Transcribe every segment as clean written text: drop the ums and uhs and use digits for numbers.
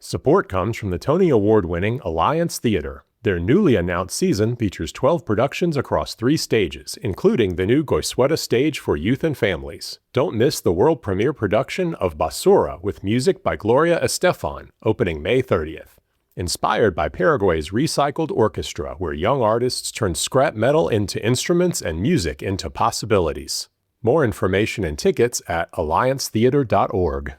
Support comes from the Tony Award-winning Alliance Theater. Their newly announced season features 12 productions across 3 stages, including the new Goizueta stage for youth and families. Don't miss the world premiere production of Basura with music by Gloria Estefan, opening May 30th. Inspired by Paraguay's recycled orchestra, where young artists turn scrap metal into instruments and music into possibilities. More information and tickets at alliancetheater.org.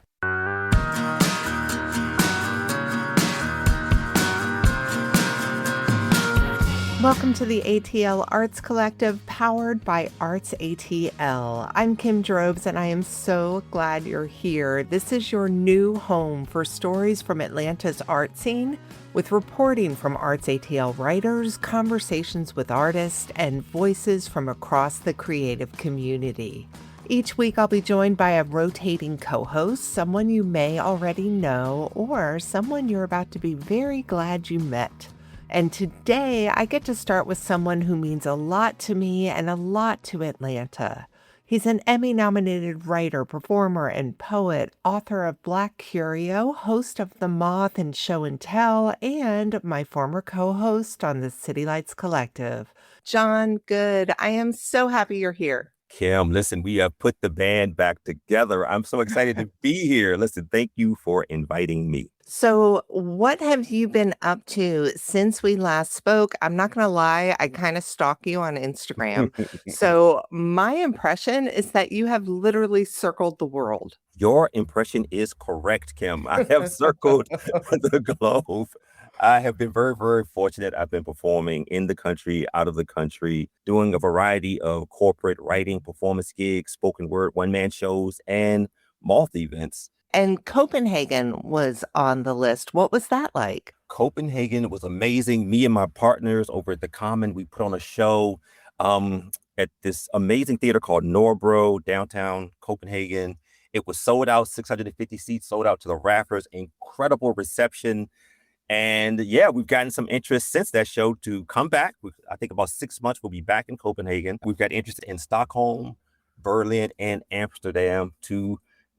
Welcome to the ATL Arts Collective, powered by ArtsATL. I'm Kim Drobes, and I am so glad you're here. This is your new home for stories from Atlanta's art scene, with reporting from ArtsATL writers, conversations with artists, and voices from across the creative community. Each week, I'll be joined by a rotating co-host, someone you may already know, or someone you're about to be very glad you met. And today, I get to start with someone who means a lot to me and a lot to Atlanta. He's an Emmy-nominated writer, performer, and poet, author of Black Curio, host of The Moth and Show and Tell, and my former co-host on the City Lights Collective. Jon Goode, I am so happy you're here. Kim, listen, we have put the band back together. I'm so excited to be here. Listen, thank you for inviting me. So what have you been up to since we last spoke? I'm not going to lie, I kind of stalk you on Instagram. So my impression is that you have literally circled the world. Your impression is correct, Kim. I have circled the globe. I have been very, very fortunate. I've been performing in the country, out of the country, doing a variety of corporate writing, performance gigs, spoken word, one-man shows, and moth events. And Copenhagen was on the list. What was that like? Copenhagen was amazing. Me and my partners over at the Common, we put on a show at this amazing theater called Norbro, downtown Copenhagen. It was sold out, 650 seats, sold out to the rafters, incredible reception. And yeah, we've gotten some interest since that show to come back. I think about 6 months, we'll be back in Copenhagen. We've got interest in Stockholm, Berlin, and Amsterdam to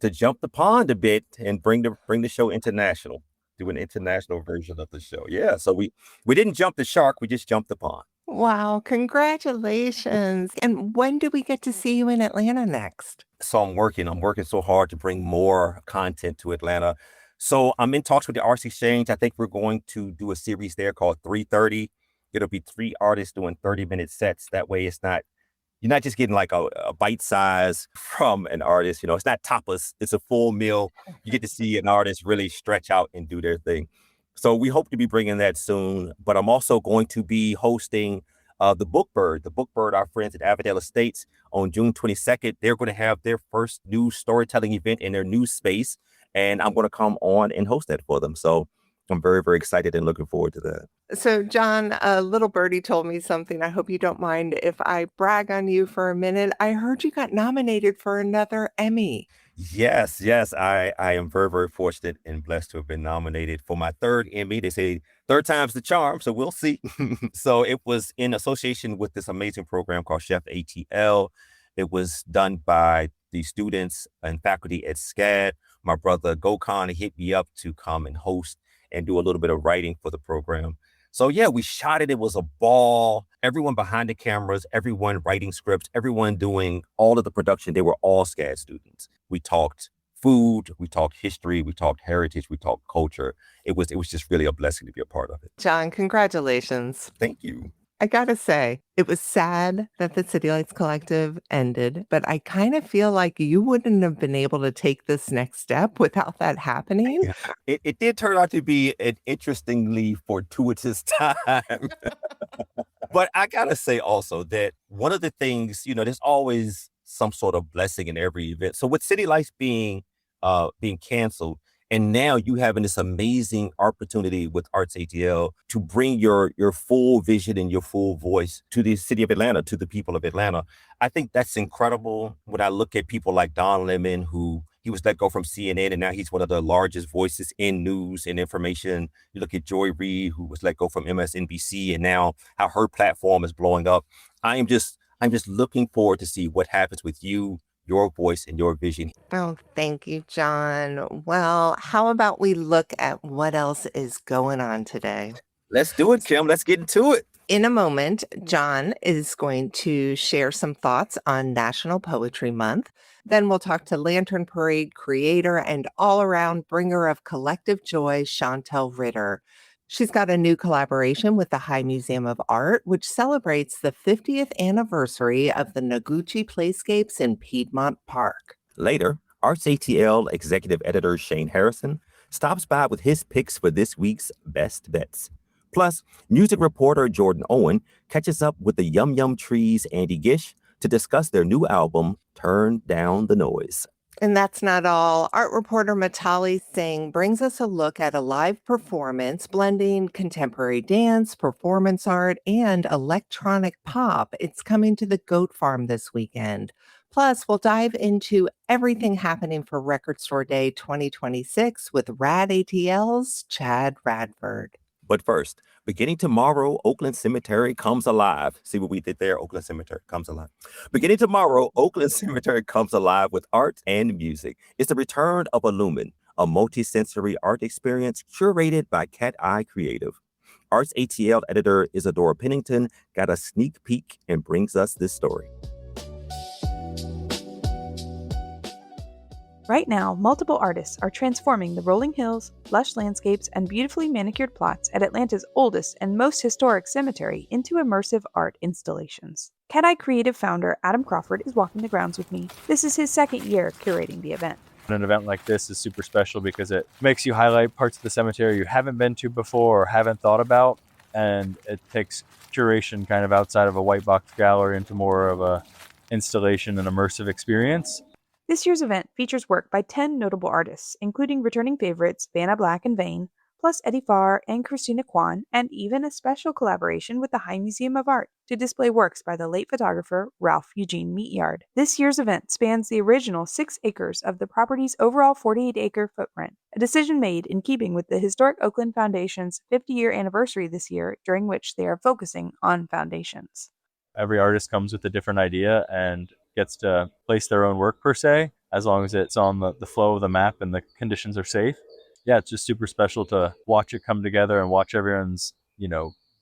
jump the pond a bit and bring the show international, do an international version of the show. Yeah, so we didn't jump the shark, we just jumped the pond. Wow, congratulations. And when do we get to see you in Atlanta next? So I'm working so hard to bring more content to Atlanta. So I'm in talks with the Arts Exchange. I think we're going to do a series there called 330. It'll be 3 artists doing 30-minute sets. That way you're not just getting like a bite size from an artist. You know, it's not tapas. It's a full meal. You get to see an artist really stretch out and do their thing. So we hope to be bringing that soon. But I'm also going to be hosting the Book Bird, our friends at Avondale Estates, on June 22nd. They're going to have their first new storytelling event in their new space. And I'm going to come on and host that for them. So I'm very, very excited and looking forward to that. So, Jon, a little birdie told me something. I hope you don't mind if I brag on you for a minute. I heard you got nominated for another Emmy. Yes. I am very, very fortunate and blessed to have been nominated for my 3rd Emmy. They say 3rd time's the charm, so we'll see. So it was in association with this amazing program called Chef ATL. It was done by the students and faculty at SCAD. My brother Gokhan hit me up to come and host and do a little bit of writing for the program. So yeah, we shot it. It was a ball. Everyone behind the cameras, everyone writing scripts, everyone doing all of the production, they were all SCAD students. We talked food, we talked history, we talked heritage, we talked culture. It was just really a blessing to be a part of it. Jon, congratulations. Thank you. I gotta say, it was sad that the City Lights Collective ended, but I kind of feel like you wouldn't have been able to take this next step without that happening. Yeah. It did turn out to be an interestingly fortuitous time. But I gotta say also that one of the things, there's always some sort of blessing in every event. So with City Lights being canceled, and now you having this amazing opportunity with ArtsATL to bring your full vision and your full voice to the city of Atlanta, to the people of Atlanta. I think that's incredible. When I look at people like Don Lemon, who he was let go from CNN, and now he's one of the largest voices in news and information. You look at Joy Reid, who was let go from MSNBC, and now how her platform is blowing up. I'm just looking forward to see what happens with you, your voice and your vision. Oh, thank you, John. Well, how about we look at what else is going on today? Let's do it, Kim. Let's get into it. In a moment, John is going to share some thoughts on National Poetry Month. Then we'll talk to Lantern Parade creator and all-around bringer of collective joy, Chantelle Rytter. She's got a new collaboration with the High Museum of Art, which celebrates the 50th anniversary of the Noguchi Playscapes in Piedmont Park. Later, ArtsATL executive editor Shane Harrison stops by with his picks for this week's best bets. Plus, music reporter Jordan Owen catches up with the Yum Yum Trees Andy Gish to discuss their new album, Turn Down the Noise. And that's not all. Art reporter Matali Singh brings us a look at a live performance blending contemporary dance, performance art, and electronic pop. It's coming to the Goat Farm this weekend. Plus, we'll dive into everything happening for Record Store Day 2026 with Rad ATL's Chad Radford. But first, beginning tomorrow, Oakland Cemetery comes alive. See what we did there? Oakland Cemetery comes alive. Beginning tomorrow, Oakland Cemetery comes alive with art and music. It's the return of Illumine, a multi-sensory art experience curated by Cat Eye Creative. ArtsATL editor Isadora Pennington got a sneak peek and brings us this story. Right now, multiple artists are transforming the rolling hills, lush landscapes, and beautifully manicured plots at Atlanta's oldest and most historic cemetery into immersive art installations. Cat Eye Creative founder Adam Crawford is walking the grounds with me. This is his second year curating the event. An event like this is super special because it makes you highlight parts of the cemetery you haven't been to before or haven't thought about, and it takes curation kind of outside of a white box gallery into more of a installation and immersive experience. This year's event features work by 10 notable artists, including returning favorites Vanna Black and Vane, plus Eddie Farr and Christina Kwan, and even a special collaboration with the High Museum of Art to display works by the late photographer Ralph Eugene Meatyard. This year's event spans the original 6 acres of the property's overall 48-acre footprint, a decision made in keeping with the Historic Oakland Foundation's 50-year anniversary this year, during which they are focusing on foundations. Every artist comes with a different idea and gets to place their own work per se, as long as it's on the flow of the map and the conditions are safe. Yeah, it's just super special to watch it come together and watch everyone's,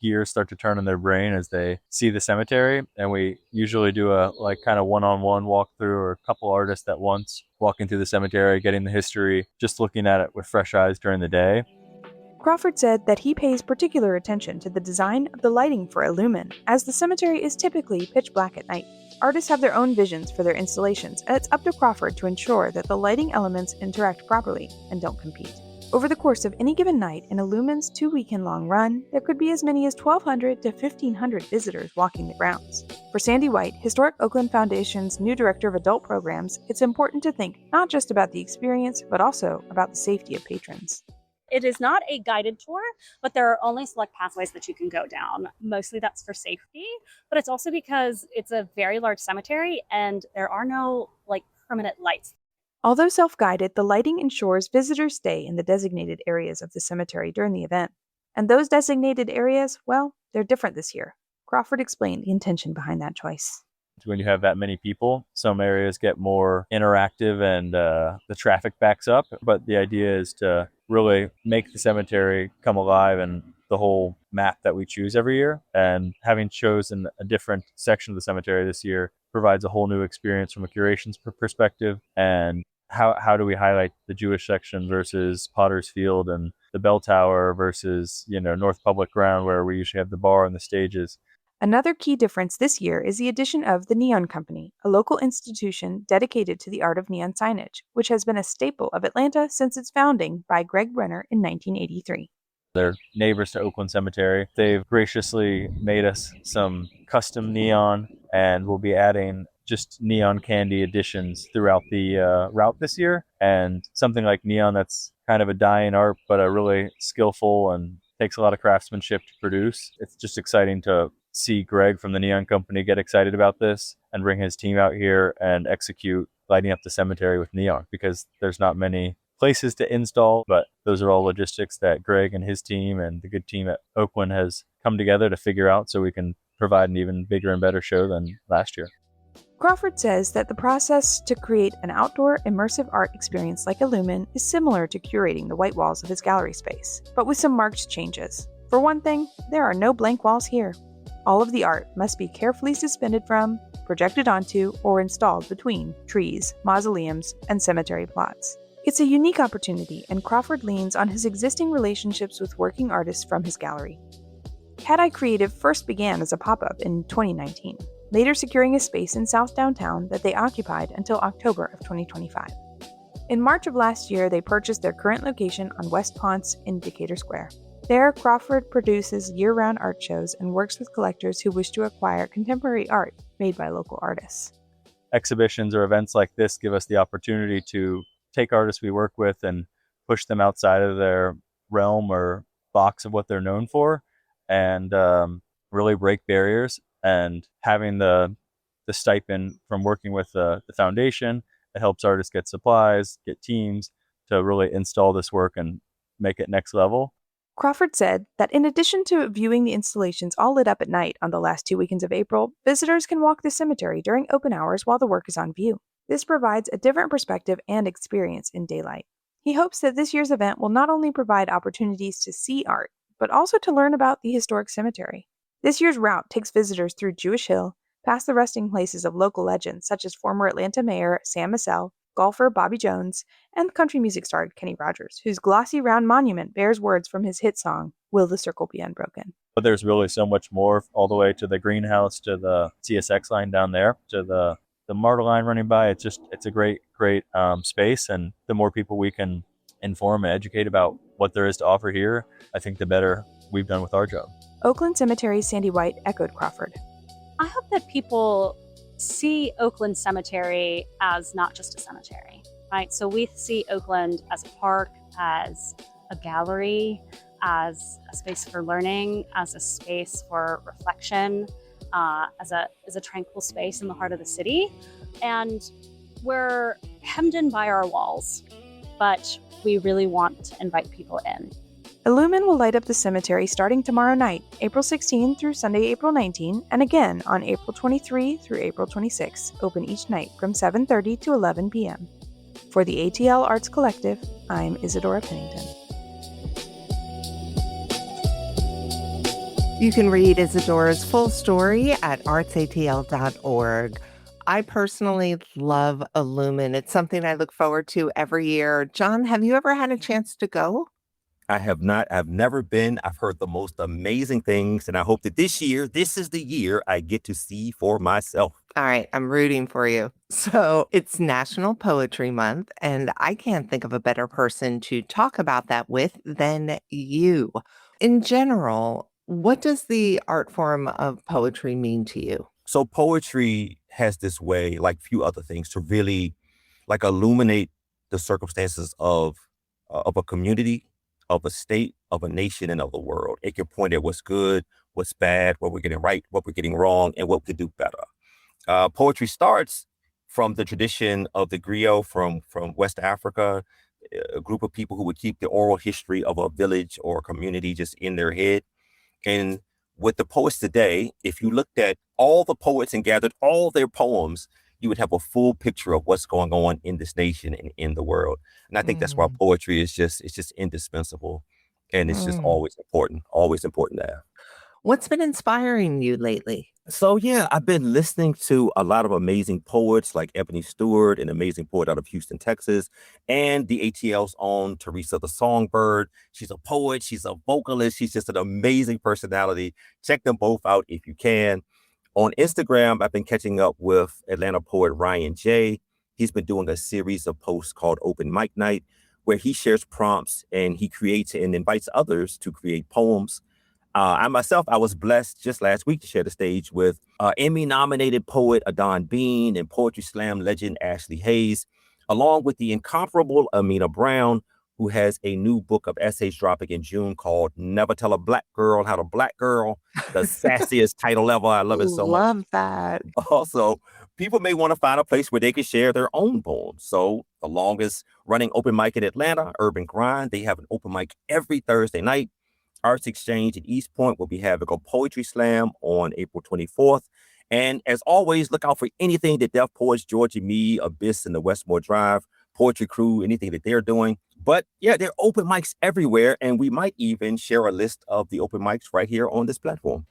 gears start to turn in their brain as they see the cemetery. And we usually do a kind of one-on-one walkthrough or a couple artists at once walking through the cemetery, getting the history, just looking at it with fresh eyes during the day. Crawford said that he pays particular attention to the design of the lighting for Illumine, as the cemetery is typically pitch black at night. Artists have their own visions for their installations, and it's up to Crawford to ensure that the lighting elements interact properly and don't compete. Over the course of any given night in Illumine's 2-weekend-long run, there could be as many as 1,200 to 1,500 visitors walking the grounds. For Sandy White, Historic Oakland Foundation's new director of adult programs, it's important to think not just about the experience, but also about the safety of patrons. It is not a guided tour, but there are only select pathways that you can go down. Mostly that's for safety, but it's also because it's a very large cemetery and there are no permanent lights. Although self-guided, the lighting ensures visitors stay in the designated areas of the cemetery during the event. And those designated areas, well, they're different this year. Crawford explained the intention behind that choice. When you have that many people, some areas get more interactive and the traffic backs up. But the idea is to really make the cemetery come alive and the whole map that we choose every year. And having chosen a different section of the cemetery this year provides a whole new experience from a curation's perspective. And how do we highlight the Jewish section versus Potter's Field and the bell tower versus, North Public Ground, where we usually have the bar and the stages. Another key difference this year is the addition of the Neon Company, a local institution dedicated to the art of neon signage, which has been a staple of Atlanta since its founding by Greg Brenner in 1983. They're neighbors to Oakland Cemetery. They've graciously made us some custom neon, and we'll be adding just neon candy additions throughout the route this year. And something like neon that's kind of a dying art, but a really skillful and takes a lot of craftsmanship to produce. It's just exciting to see Greg from the Neon Company get excited about this and bring his team out here and execute lighting up the cemetery with neon, because there's not many places to install, but those are all logistics that Greg and his team and the good team at Oakland has come together to figure out so we can provide an even bigger and better show than last year. Crawford says that the process to create an outdoor immersive art experience like Illumine is similar to curating the white walls of his gallery space, but with some marked changes. For one thing, there are no blank walls here. All of the art must be carefully suspended from, projected onto, or installed between trees, mausoleums, and cemetery plots. It's a unique opportunity, and Crawford leans on his existing relationships with working artists from his gallery. Cat Eye Creative first began as a pop-up in 2019, later securing a space in South Downtown that they occupied until October of 2025. In March of last year, they purchased their current location on West Ponce in Decatur Square. There, Crawford produces year-round art shows and works with collectors who wish to acquire contemporary art made by local artists. Exhibitions or events like this give us the opportunity to take artists we work with and push them outside of their realm or box of what they're known for, and really break barriers. And having the stipend from working with the foundation, it helps artists get supplies, get teams to really install this work and make it next level. Crawford said that in addition to viewing the installations all lit up at night on the last 2 weekends of April, visitors can walk the cemetery during open hours while the work is on view. This provides a different perspective and experience in daylight. He hopes that this year's event will not only provide opportunities to see art, but also to learn about the historic cemetery. This year's route takes visitors through Jewish Hill, past the resting places of local legends such as former Atlanta Mayor Sam Massell, golfer Bobby Jones, and country music star Kenny Rogers, whose glossy round monument bears words from his hit song, Will the Circle Be Unbroken? But there's really so much more, all the way to the greenhouse, to the CSX line down there, to the MARTA line running by. It's a great space, and the more people we can inform and educate about what there is to offer here, I think the better we've done with our job. Oakland Cemetery's Sandy White echoed Crawford. I hope that people see Oakland Cemetery as not just a cemetery, right? So we see Oakland as a park, as a gallery, as a space for learning, as a space for reflection, as a tranquil space in the heart of the city. And we're hemmed in by our walls, but we really want to invite people in. Illumine will light up the cemetery starting tomorrow night, April 16 through Sunday, April 19, and again on April 23 through April 26, open each night from 7:30 to 11 p.m. For the ATL Arts Collective, I'm Isadora Pennington. You can read Isadora's full story at artsatl.org. I personally love Illumine. It's something I look forward to every year. Jon, have you ever had a chance to go? I have not. I've never been. I've heard the most amazing things, and I hope that this is the year I get to see for myself. All right, I'm rooting for you. So it's National Poetry Month, and I can't think of a better person to talk about that with than you. In general, what does the art form of poetry mean to you? So poetry has this way, like few other things, to really illuminate the circumstances of a community, of a state, of a nation, and of the world. It can point at what's good, what's bad, what we're getting right, what we're getting wrong, and what we could do better. Poetry starts from the tradition of the griot from West Africa, a group of people who would keep the oral history of a village or a community just in their head. And with the poets today, if you looked at all the poets and gathered all their poems, you would have a full picture of what's going on in this nation and in the world. And I think that's why poetry is just indispensable. And it's just always important to have. What's been inspiring you lately? So, yeah, I've been listening to a lot of amazing poets like Ebony Stewart, an amazing poet out of Houston, Texas, and the ATL's own Teresa the Songbird. She's a poet. She's a vocalist. She's just an amazing personality. Check them both out if you can. On Instagram, I've been catching up with Atlanta poet Ryan J. He's been doing a series of posts called Open Mic Night, where he shares prompts and he creates and invites others to create poems. I was blessed just last week to share the stage with Emmy-nominated poet Adon Bean and Poetry Slam legend Ashley Hayes, along with the incomparable Amina Brown, who has a new book of essays dropping in June called Never Tell a Black Girl How to Black Girl, the sassiest title ever. I love it so much. Love that. Also, people may want to find a place where they can share their own poems. So the longest running open mic in Atlanta, Urban Grind, they have an open mic every Thursday night. Arts Exchange at East Point will be having a poetry slam on April 24th. And as always, look out for anything that Deaf Poets, Georgia Me, Abyss, and the Westmore Drive, Poetry Crew, anything that they're doing. But yeah, there are open mics everywhere, and we might even share a list of the open mics right here on this platform.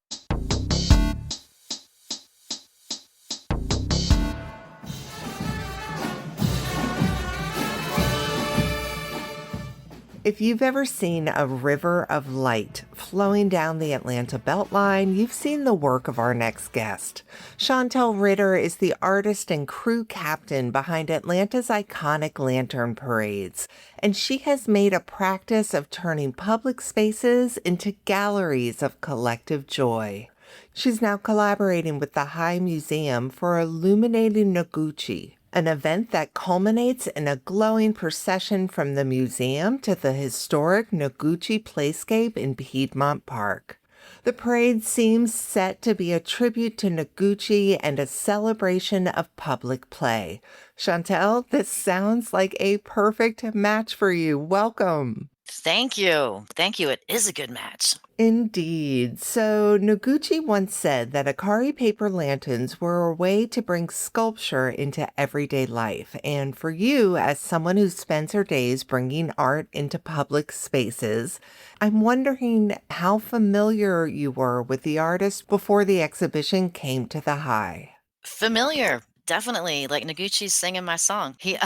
If you've ever seen a river of light flowing down the Atlanta Beltline, you've seen the work of our next guest. Chantelle Rytter is the artist and crew captain behind Atlanta's iconic lantern parades, and she has made a practice of turning public spaces into galleries of collective joy. She's now collaborating with the High Museum for Illuminating Noguchi, an event that culminates in a glowing procession from the museum to the historic Noguchi Playscape in Piedmont Park. The parade seems set to be a tribute to Noguchi and a celebration of public play. Chantelle, this sounds like a perfect match for you. Welcome. Thank you. Thank you. It is a good match. Indeed. So Noguchi once said that Akari paper lanterns were a way to bring sculpture into everyday life. And for you, as someone who spends her days bringing art into public spaces, I'm wondering how familiar you were with the artist before the exhibition came to the High. Familiar. Definitely. Like Noguchi's singing my song. He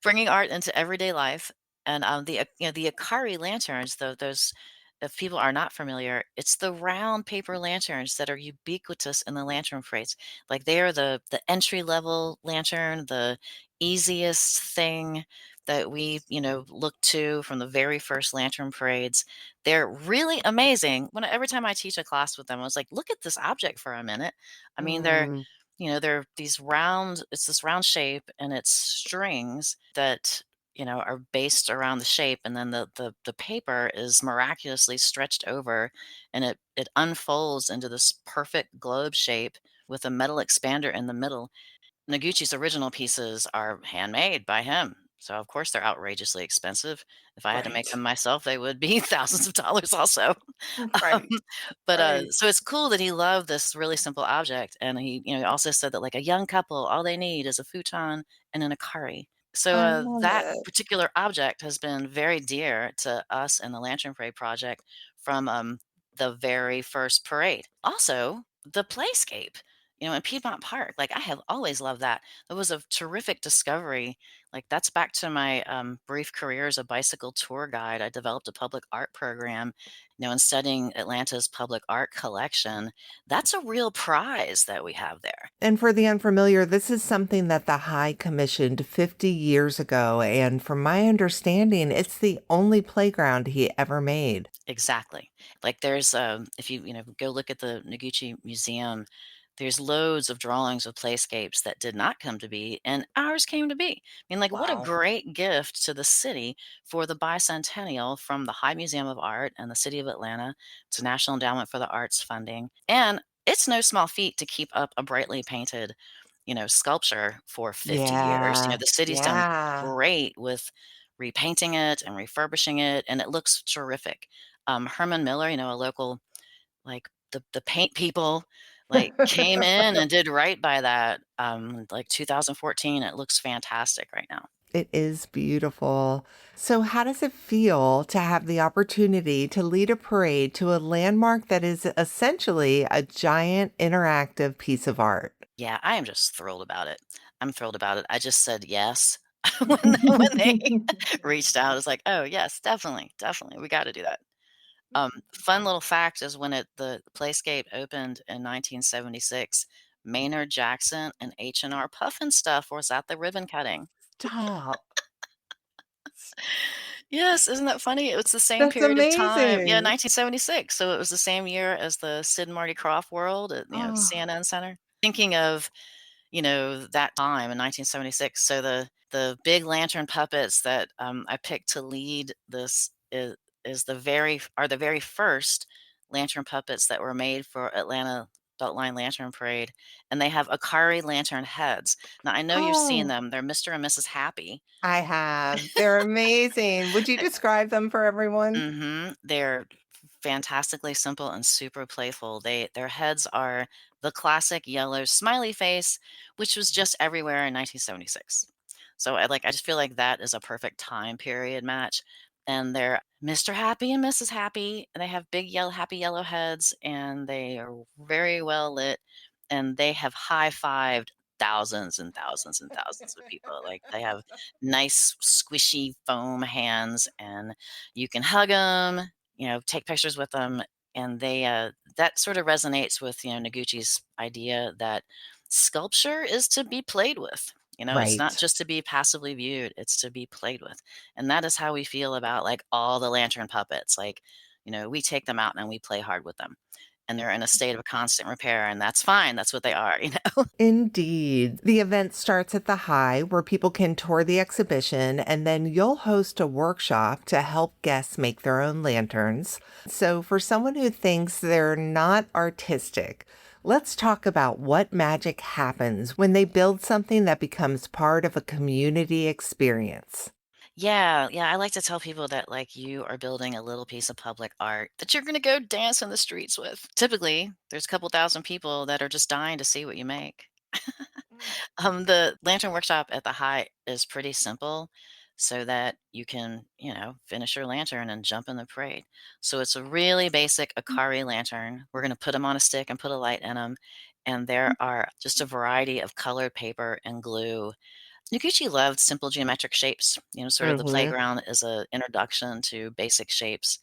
bringing art into everyday life. And the Akari lanterns, though, those, if people are not familiar, it's the round paper lanterns that are ubiquitous in the lantern parades. Like they are the entry level lantern, the easiest thing that we look to from the very first lantern parades. They're really amazing. Every time I teach a class with them, I was like, look at this object for a minute. I mean, they're these round, it's this round shape and it's strings that are based around the shape, and then the paper is miraculously stretched over, and it unfolds into this perfect globe shape with a metal expander in the middle. Noguchi's original pieces are handmade by him, so of course they're outrageously expensive. If I had to make Right. them myself, they would be thousands of dollars also. Um, Right. but Right. so it's cool that he loved this really simple object, and he also said that like a young couple, all they need is a futon and an Akari. So I love that it. particular object has been very dear to us in the Lantern Parade project from the very first parade. Also, the playscape, in Piedmont Park. Like I have always loved that. It was a terrific discovery. Like that's back to my brief career as a bicycle tour guide. I developed a public art program, and studying Atlanta's public art collection. That's a real prize that we have there. And for the unfamiliar, this is something that the High commissioned 50 years ago. And from my understanding, it's the only playground he ever made. Exactly. Like there's if you go look at the Noguchi Museum, there's loads of drawings of playscapes that did not come to be, and ours came to be. I mean, like what a Wow. great gift to the city for the bicentennial from the High Museum of Art and the City of Atlanta to National Endowment for the Arts funding. And it's no small feat to keep up a brightly painted, sculpture for 50 years. Yeah. The city's done Yeah. great with repainting it and refurbishing it, and it looks terrific. Herman Miller, a local, like the paint people, like came in and did right by that. Like 2014, it looks fantastic right now. It is beautiful. So, how does it feel to have the opportunity to lead a parade to a landmark that is essentially a giant interactive piece of art? Yeah, I am just thrilled about it. I'm thrilled about it. I just said yes when they reached out. It's like, oh yes, definitely, definitely, we got to do that. Fun little fact is when the Playscape opened in 1976, Maynard Jackson and H&R Puffin Stuff was at the ribbon cutting. Stop. Yes, isn't that funny? It was the same That's period of time. Yeah, amazing. 1976. So it was the same year as the Sid and Marty Krofft World at Oh, CNN Center. Thinking of that time in 1976. So the big lantern puppets that I picked to lead this is the very first lantern puppets that were made for Atlanta Beltline Lantern Parade, and they have Akari lantern heads. Now I know you've seen oh, them. They're Mr. and Mrs. Happy. I have. They're amazing. Would you describe them for everyone? They're fantastically simple and super playful. Their heads are the classic yellow smiley face, which was just everywhere in 1976. So I just feel like that is a perfect time period match. And they're Mr. Happy and Mrs. Happy, and they have big yellow happy yellow heads, and they are very well lit, and they have high-fived thousands and thousands and thousands of people. Like, they have nice squishy foam hands, and you can hug them, take pictures with them, and that sort of resonates with, Noguchi's idea that sculpture is to be played with. It's not Right. just to be passively viewed, it's to be played with. And that is how we feel about like all the lantern puppets. Like, we take them out and we play hard with them. And they're in a state of constant repair, and that's fine. That's what they are. Indeed. The event starts at the High, where people can tour the exhibition, and then you'll host a workshop to help guests make their own lanterns. So, for someone who thinks they're not artistic, let's talk about what magic happens when they build something that becomes part of a community experience. Yeah, yeah. I like to tell people that like you are building a little piece of public art that you're gonna go dance in the streets with. Typically, there's a couple thousand people that are just dying to see what you make. The lantern workshop at the High is pretty simple so that you can, finish your lantern and jump in the parade. So it's a really basic Akari lantern. We're going to put them on a stick and put a light in them. And there are just a variety of colored paper and glue. Noguchi loved simple geometric shapes. Sort of the Mm-hmm. playground is an introduction to basic shapes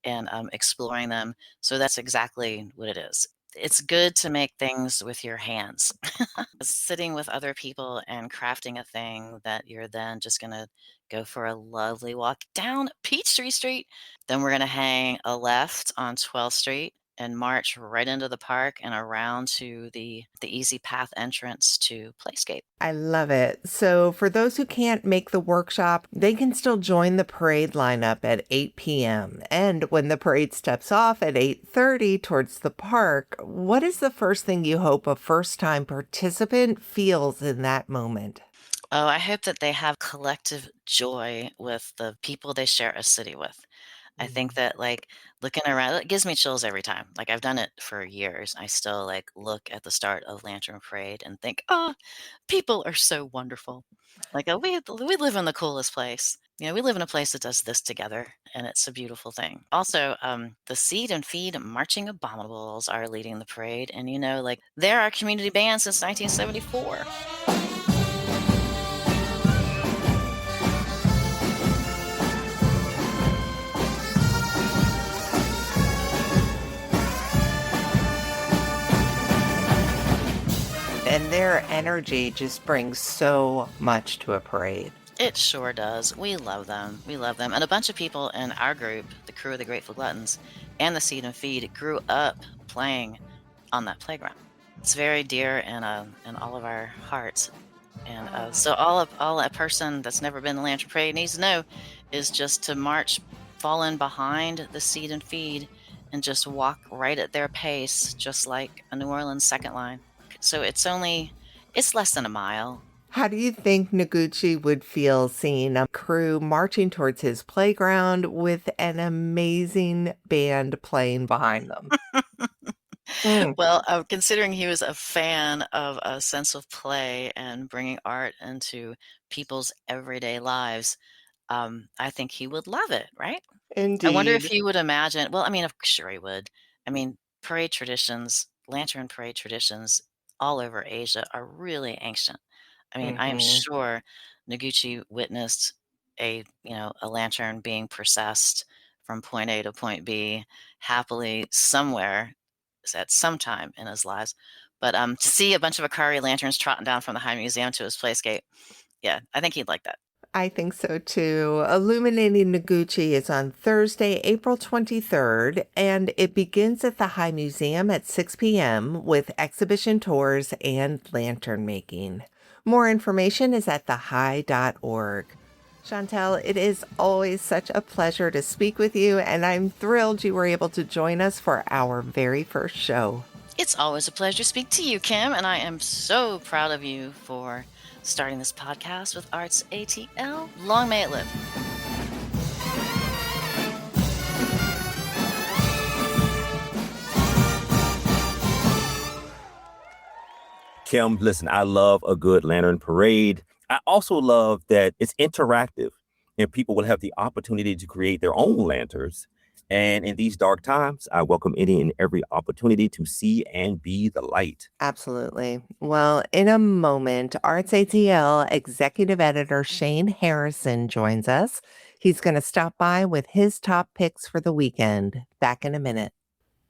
and exploring them. So that's exactly what it is. It's good to make things with your hands. Sitting with other people and crafting a thing that you're then just going to go for a lovely walk down Peachtree Street. Then we're going to hang a left on 12th Street and march right into the park and around to the easy path entrance to Playscape. I love it. So, for those who can't make the workshop, they can still join the parade lineup at 8 p.m. And when the parade steps off at 8:30 towards the park, what is the first thing you hope a first-time participant feels in that moment? Oh, I hope that they have collective joy with the people they share a city with. I think that like looking around, it gives me chills every time. Like I've done it for years. I still like look at the start of Lantern Parade and think, oh, people are so wonderful. Like we live in the coolest place. We live in a place that does this together, and it's a beautiful thing. Also, the Seed and Feed Marching Abominables are leading the parade, and like they're our community band since 1974. And their energy just brings so much to a parade. It sure does. We love them. We love them. And a bunch of people in our group, the Crew of the Grateful Gluttons, and the Seed and Feed, grew up playing on that playground. It's very dear in all of our hearts. And so all a person that's never been to Lantern Parade needs to know is just to march, fall in behind the Seed and Feed, and just walk right at their pace, just like a New Orleans second line. So it's less than a mile. How do you think Noguchi would feel seeing a crew marching towards his playground with an amazing band playing behind them? Mm. Well, considering he was a fan of a sense of play and bringing art into people's everyday lives, I think he would love it, right? I wonder if Indeed. he would imagine. Well, I mean, I'm sure he would. I mean, lantern parade traditions all over Asia are really ancient. I mean, I am Hmm. sure Noguchi witnessed a lantern being processed from point A to point B happily somewhere at some time in his lives. But to see a bunch of Akari lanterns trotting down from the High Museum to his playscape, yeah, I think he'd like that. I think so too. Illuminating Noguchi is on Thursday, April 23rd, and it begins at the High Museum at 6 p.m. with exhibition tours and lantern making. More information is at thehigh.org. Chantelle, it is always such a pleasure to speak with you, and I'm thrilled you were able to join us for our very first show. It's always a pleasure to speak to you, Kim, and I am so proud of you for starting this podcast with ArtsATL. Long may it live. Kim, listen, I love a good lantern parade. I also love that it's interactive and people will have the opportunity to create their own lanterns. And in these dark times, I welcome any and every opportunity to see and be the light. Absolutely. Well, in a moment, ArtsATL executive editor Shane Harrison joins us. He's going to stop by with his top picks for the weekend. Back in a minute.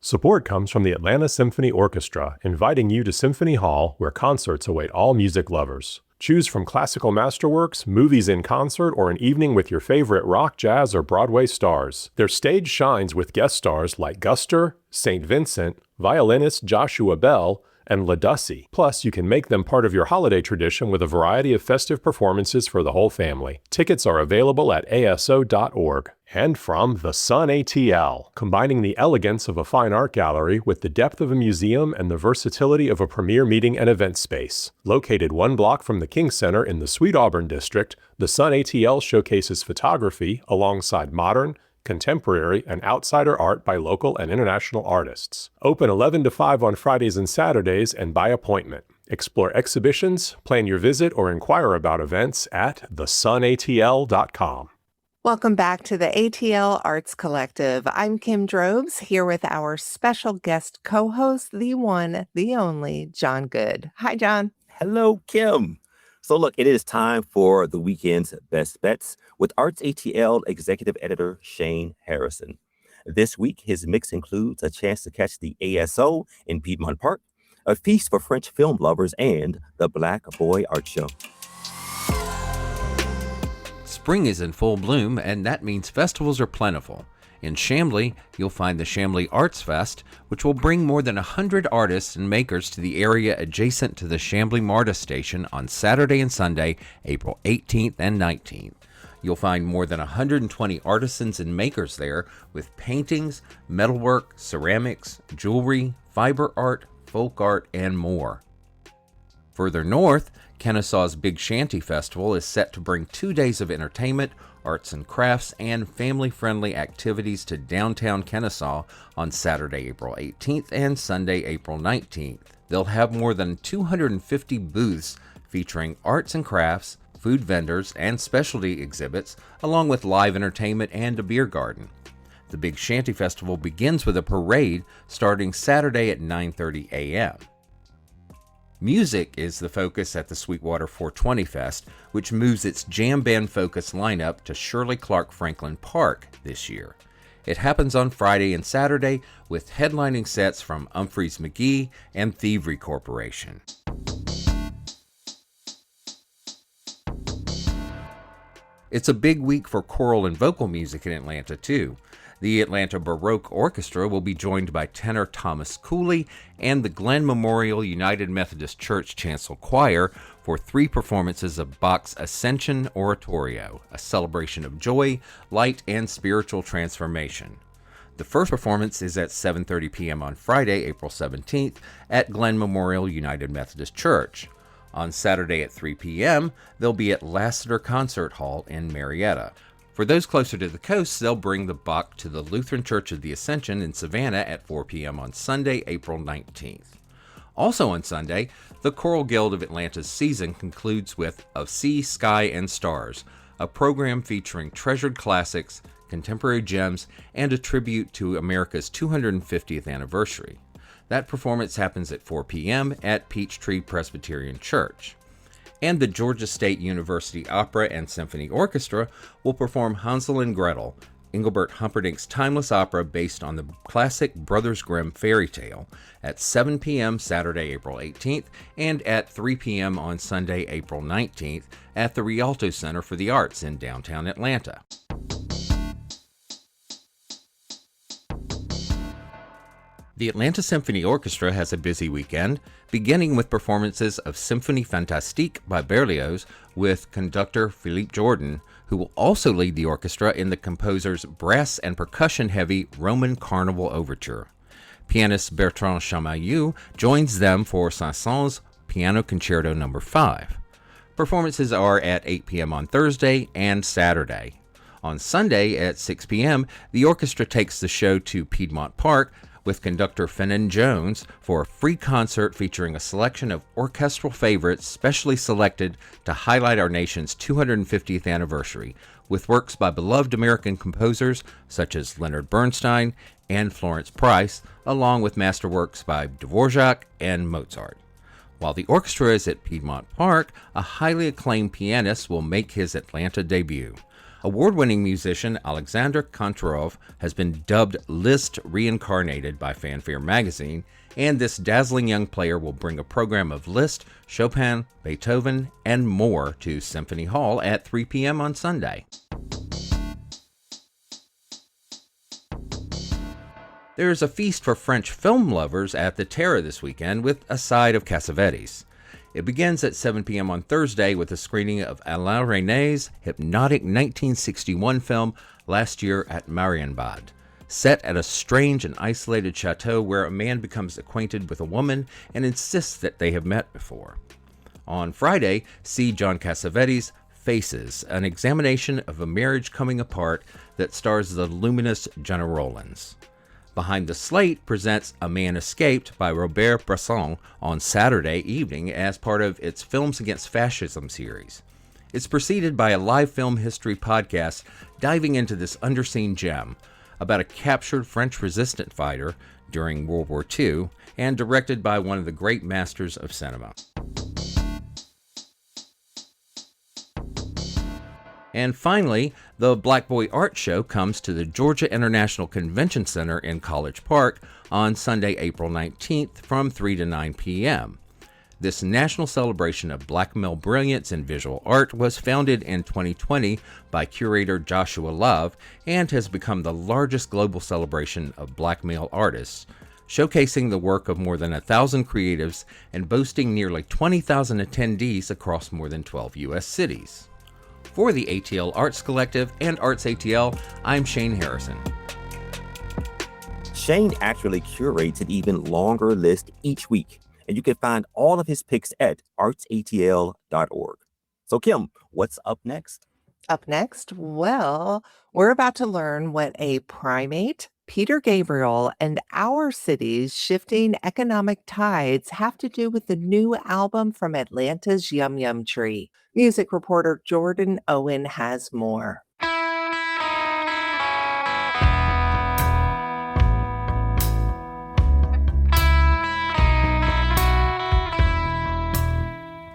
Support comes from the Atlanta Symphony Orchestra, inviting you to Symphony Hall, where concerts await all music lovers. Choose from classical masterworks, movies in concert, or an evening with your favorite rock, jazz, or Broadway stars. Their stage shines with guest stars like Guster, St. Vincent, violinist Joshua Bell, and LaDussy. Plus, you can make them part of your holiday tradition with a variety of festive performances for the whole family. Tickets are available at aso.org. And from the Sun ATL, combining the elegance of a fine art gallery with the depth of a museum and the versatility of a premier meeting and event space. Located 1 block from the King Center in the Sweet Auburn district, the Sun ATL showcases photography alongside modern, contemporary, and outsider art by local and international artists. Open 11 to 5 on Fridays and Saturdays and by appointment. Explore exhibitions, plan your visit, or inquire about events at thesunatl.com. Welcome back to the ATL Arts Collective. I'm Kim Drobes, here with our special guest co-host, the one, the only, Jon Goode. Hi, Jon. Hello, Kim. So look, it is time for the weekend's best bets with ArtsATL executive editor Shane Harrison. This week, his mix includes a chance to catch the ASO in Piedmont Park, a feast for French film lovers, and the Black Boy Art Show. Spring is in full bloom, and that means festivals are plentiful. In Chamblee, you'll find the Chamblee Arts Fest, which will bring more than 100 artists and makers to the area adjacent to the Chamblee MARTA station on Saturday and Sunday, April 18th and 19th. You'll find more than 120 artisans and makers there with paintings, metalwork, ceramics, jewelry, fiber art, folk art, and more. Further north, Kennesaw's Big Shanty Festival is set to bring 2 days of entertainment, arts and crafts, and family-friendly activities to downtown Kennesaw on Saturday, April 18th and Sunday, April 19th. They'll have more than 250 booths featuring arts and crafts, food vendors, and specialty exhibits, along with live entertainment and a beer garden. The Big Shanty Festival begins with a parade starting Saturday at 9:30 a.m. Music is the focus at the Sweetwater 420 Fest, which moves its jam band focus lineup to Shirley Clark Franklin Park this year. It happens on Friday and Saturday with headlining sets from Humphreys McGee and Thievery Corporation. It's a big week for choral and vocal music in Atlanta, too. The Atlanta Baroque Orchestra will be joined by tenor Thomas Cooley and the Glenn Memorial United Methodist Church Chancel Choir for 3 performances of Bach's Ascension Oratorio, a celebration of joy, light, and spiritual transformation. The first performance is at 7:30 p.m. on Friday, April 17th at Glenn Memorial United Methodist Church. On Saturday at 3 p.m., they'll be at Lassiter Concert Hall in Marietta. For those closer to the coast, they'll bring the Bach to the Lutheran Church of the Ascension in Savannah at 4 p.m. on Sunday, April 19th. Also on Sunday, the Choral Guild of Atlanta's season concludes with Of Sea, Sky, and Stars, a program featuring treasured classics, contemporary gems, and a tribute to America's 250th anniversary. That performance happens at 4 p.m. at Peachtree Presbyterian Church. And the Georgia State University Opera and Symphony Orchestra will perform Hansel and Gretel, Engelbert Humperdinck's timeless opera based on the classic Brothers Grimm fairy tale, at 7 p.m. Saturday, April 18th, and at 3 p.m. on Sunday, April 19th, at the Rialto Center for the Arts in downtown Atlanta. The Atlanta Symphony Orchestra has a busy weekend, beginning with performances of Symphonie Fantastique by Berlioz with conductor Philippe Jordan, who will also lead the orchestra in the composer's brass and percussion-heavy Roman Carnival Overture. Pianist Bertrand Chamayou joins them for Saint-Saëns Piano Concerto No. 5. Performances are at 8 p.m. on Thursday and Saturday. On Sunday at 6 p.m., the orchestra takes the show to Piedmont Park with conductor Fenton Jones for a free concert featuring a selection of orchestral favorites specially selected to highlight our nation's 250th anniversary, with works by beloved American composers such as Leonard Bernstein and Florence Price, along with masterworks by Dvorak and Mozart. While the orchestra is at Piedmont Park, a highly acclaimed pianist will make his Atlanta debut. Award-winning musician Alexander Kontorov has been dubbed Liszt reincarnated by Fanfare magazine, and this dazzling young player will bring a program of Liszt, Chopin, Beethoven, and more to Symphony Hall at 3 p.m. on Sunday. There's a feast for French film lovers at the Terra this weekend with a side of cassavetes. It begins at 7 p.m. on Thursday with a screening of Alain Resnais's hypnotic 1961 film Last Year at Marienbad, set at a strange and isolated chateau where a man becomes acquainted with a woman and insists that they have met before. On Friday, see John Cassavetes' Faces, an examination of a marriage coming apart that stars the luminous Jenna Rollins. Behind the Slate presents A Man Escaped by Robert Bresson on Saturday evening as part of its Films Against Fascism series. It's preceded by a live film history podcast diving into this underseen gem about a captured French resistance fighter during World War II and directed by one of the great masters of cinema. And finally, the Black Boy Art Show comes to the Georgia International Convention Center in College Park on Sunday, April 19th from 3 to 9 p.m. This national celebration of black male brilliance in visual art was founded in 2020 by curator Joshua Love and has become the largest global celebration of black male artists, showcasing the work of more than 1,000 creatives and boasting nearly 20,000 attendees across more than 12 U.S. cities. For the ATL Arts Collective and ArtsATL, I'm Shane Harrison. Shane actually curates an even longer list each week, and you can find all of his picks at artsatl.org. So Kim, what's up next? Up next, well, we're about to learn what a primate, Peter Gabriel, and our city's shifting economic tides have to do with the new album from Atlanta's Yum Yum Tree. Music reporter Jordan Owen has more.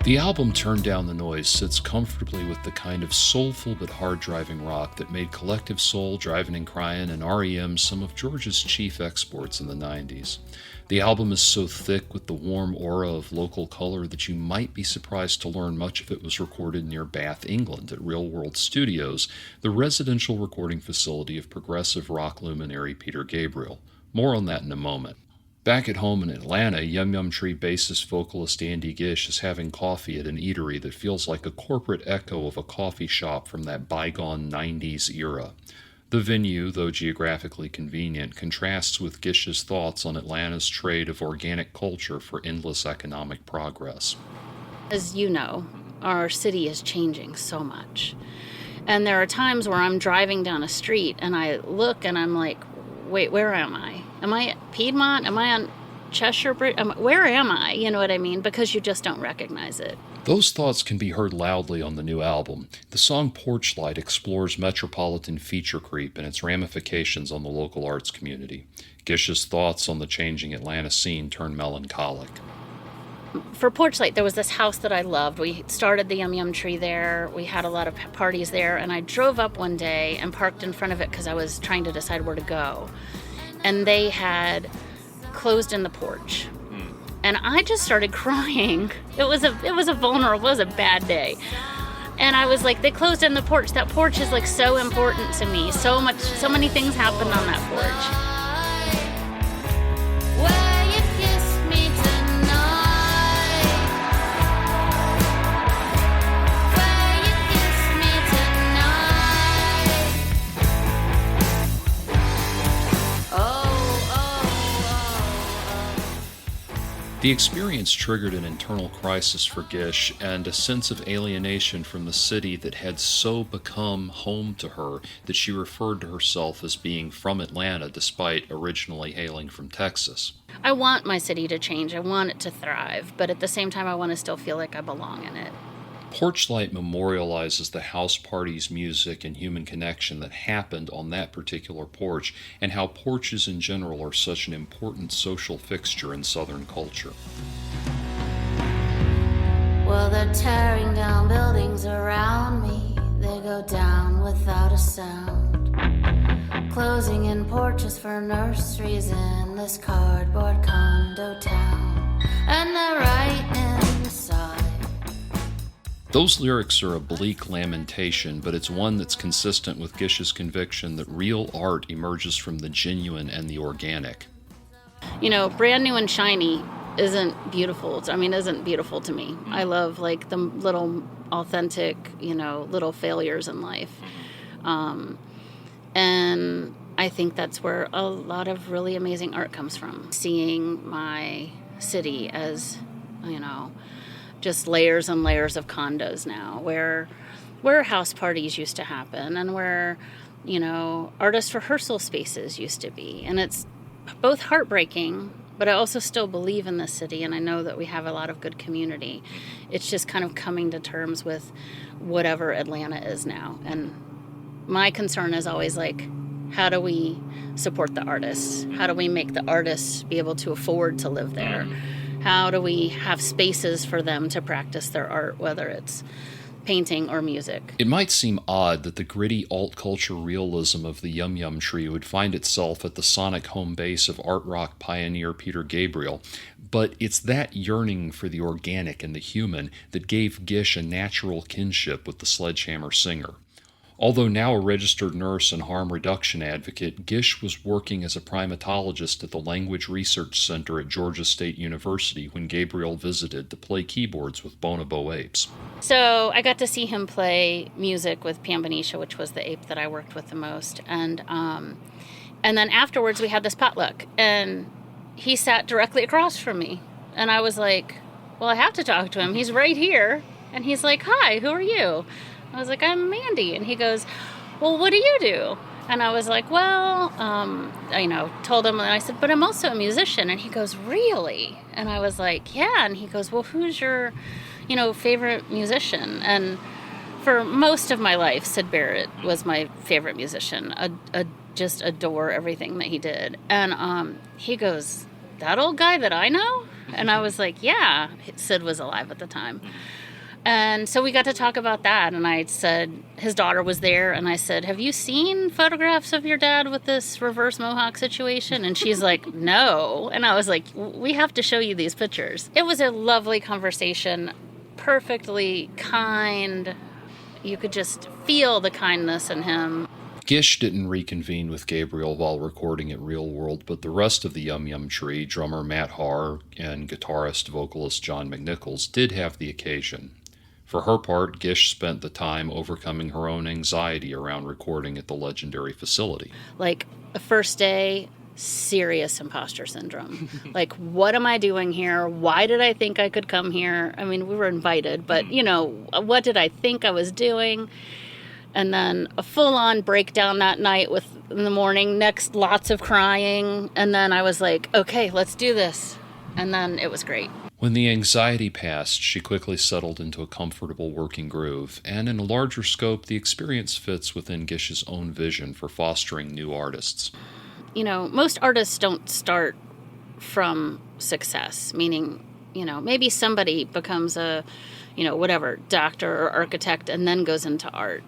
The album Turn Down the Noise sits comfortably with the kind of soulful but hard-driving rock that made Collective Soul, Drivin' and Cryin', and REM some of Georgia's chief exports in the 90s. The album is so thick with the warm aura of local color that you might be surprised to learn much of it was recorded near Bath, England at Real World Studios, the residential recording facility of progressive rock luminary Peter Gabriel. More on that in a moment. Back at home in Atlanta, Yum Yum Tree bassist vocalist Andy Gish is having coffee at an eatery that feels like a corporate echo of a coffee shop from that bygone 90s era. The venue, though geographically convenient, contrasts with Gish's thoughts on Atlanta's trade of organic culture for endless economic progress. As you know, our city is changing so much. And there are times where I'm driving down a street and I look and I'm like, wait, where am I? Am I at Piedmont? Am I on Cheshire Bridge? Where am I? You know what I mean? Because you just don't recognize it. Those thoughts can be heard loudly on the new album. The song Porch Light explores metropolitan feature creep and its ramifications on the local arts community. Gish's thoughts on the changing Atlanta scene turn melancholic. For Porch Light, there was this house that I loved. We started the Yum Yum Tree there. We had a lot of parties there. And I drove up one day and parked in front of it because I was trying to decide where to go. And they had closed in the porch. And I just started crying. It was a vulnerable, it was a bad day. And I was like, they closed in the porch. That porch is like so important to me. So many things happened on that porch. The experience triggered an internal crisis for Gish and a sense of alienation from the city that had so become home to her that she referred to herself as being from Atlanta despite originally hailing from Texas. I want my city to change. I want it to thrive, but at the same time, I want to still feel like I belong in it. Porchlight memorializes the house parties, music, and human connection that happened on that particular porch, and how porches in general are such an important social fixture in Southern culture. Well, they're tearing down buildings around me. They go down without a sound. Closing in porches for nurseries in this cardboard condo town. And they're right inside. Those lyrics are a bleak lamentation, but it's one that's consistent with Gish's conviction that real art emerges from the genuine and the organic. You know, brand new and shiny isn't beautiful to me. I love like the little authentic, little failures in life. And I think that's where a lot of really amazing art comes from. Seeing my city as, just layers and layers of condos now, where house parties used to happen and where, artist rehearsal spaces used to be. And it's both heartbreaking, but I also still believe in this city, and I know that we have a lot of good community. It's just kind of coming to terms with whatever Atlanta is now. And my concern is always like, how do we support the artists? How do we make the artists be able to afford to live there? How do we have spaces for them to practice their art, whether it's painting or music? It might seem odd that the gritty alt-culture realism of the Yum Yum Tree would find itself at the sonic home base of art rock pioneer Peter Gabriel, but it's that yearning for the organic and the human that gave Gish a natural kinship with the Sledgehammer singer. Although now a registered nurse and harm reduction advocate, Gish was working as a primatologist at the Language Research Center at Georgia State University when Gabriel visited to play keyboards with bonobo apes. So I got to see him play music with Pambanisha, which was the ape that I worked with the most. And then afterwards we had this potluck, and he sat directly across from me. And I was like, well, I have to talk to him. He's right here. And he's like, hi, who are you? I was like, I'm Mandy. And he goes, well, what do you do? And I was like, well, told him, and I said, but I'm also a musician. And he goes, really? And I was like, yeah. And he goes, well, who's your, favorite musician? And for most of my life, Syd Barrett was my favorite musician. I just adore everything that he did. And he goes, that old guy that I know? And I was like, yeah. Syd was alive at the time. And so we got to talk about that, and I said, his daughter was there, and I said, have you seen photographs of your dad with this reverse mohawk situation? And she's like, no. And I was like, we have to show you these pictures. It was a lovely conversation, perfectly kind. You could just feel the kindness in him. Gish didn't reconvene with Gabriel while recording at Real World, but the rest of the Yum Yum Tree, drummer Matt Haar and guitarist-vocalist John McNichols, did have the occasion. For her part, Gish spent the time overcoming her own anxiety around recording at the legendary facility. Like, the first day, serious imposter syndrome. Like, what am I doing here? Why did I think I could come here? I mean, we were invited, but, what did I think I was doing? And then a full-on breakdown that night in the morning, next lots of crying, and then I was like, okay, let's do this. And then it was great. When the anxiety passed, she quickly settled into a comfortable working groove, and in a larger scope, the experience fits within Gish's own vision for fostering new artists. Most artists don't start from success, meaning, maybe somebody becomes a, doctor or architect and then goes into art,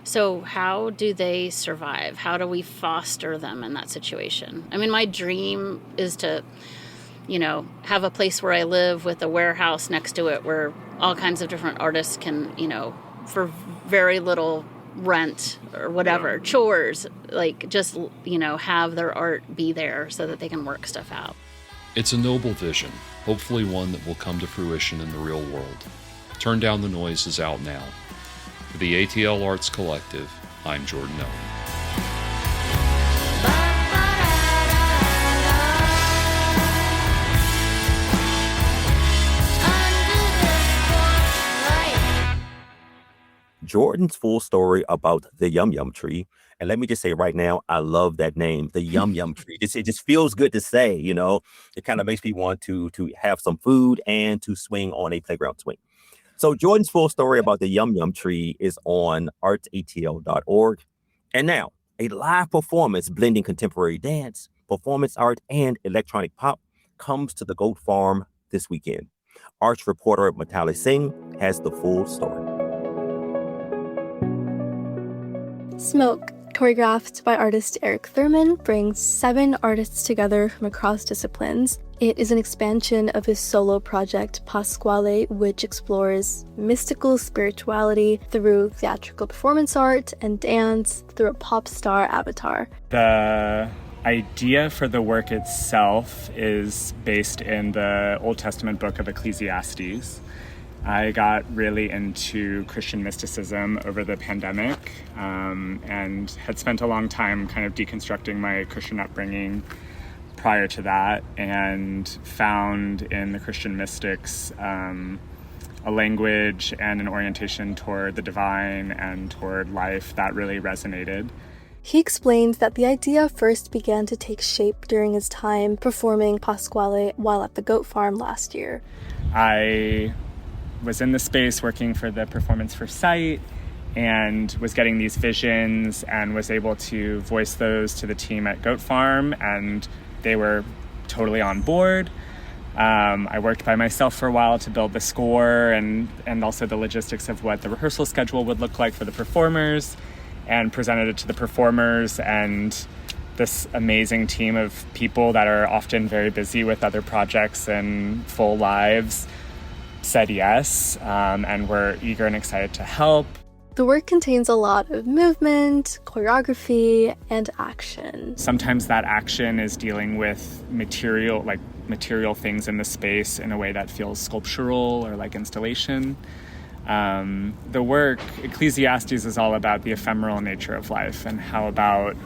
So how do they survive? How do we foster them in that situation? I mean, my dream is to have a place where I live with a warehouse next to it where all kinds of different artists can, for very little rent or whatever, chores, like just, have their art be there so that they can work stuff out. It's a noble vision, hopefully one that will come to fruition in the real world. Turn Down the Noise is out now. For the ATL Arts Collective, I'm Jordan Owen. Jordan's full story about the Yum Yum tree. And let me just say right now, I love that name, the Yum Yum tree. It just feels good to say, you know. It kind of makes me want to have some food and to swing on a playground swing. So Jordan's full story about the Yum Yum tree is on ArtsATL.org. And now, a live performance blending contemporary dance, performance art, and electronic pop comes to the Goat Farm this weekend. Arts reporter Matali Singh has the full story. Smoke, choreographed by artist Eric Thurman, brings 7 artists together from across disciplines. It is an expansion of his solo project Pasquale, which explores mystical spirituality through theatrical performance art and dance through a pop star avatar. The idea for the work itself is based in the Old Testament book of Ecclesiastes. I got really into Christian mysticism over the pandemic and had spent a long time kind of deconstructing my Christian upbringing prior to that, and found in the Christian mystics a language and an orientation toward the divine and toward life that really resonated. He explained that the idea first began to take shape during his time performing Pasquale while at the Goat Farm last year. I was in the space working for the Performance for Sight and was getting these visions and was able to voice those to the team at Goat Farm, and they were totally on board. I worked by myself for a while to build the score and also the logistics of what the rehearsal schedule would look like for the performers, and presented it to the performers, and this amazing team of people that are often very busy with other projects and full lives said yes, and were eager and excited to help. The work contains a lot of movement, choreography, and action. Sometimes that action is dealing with material things in the space in a way that feels sculptural or like installation. The work, Ecclesiastes, is all about the ephemeral nature of life, and how about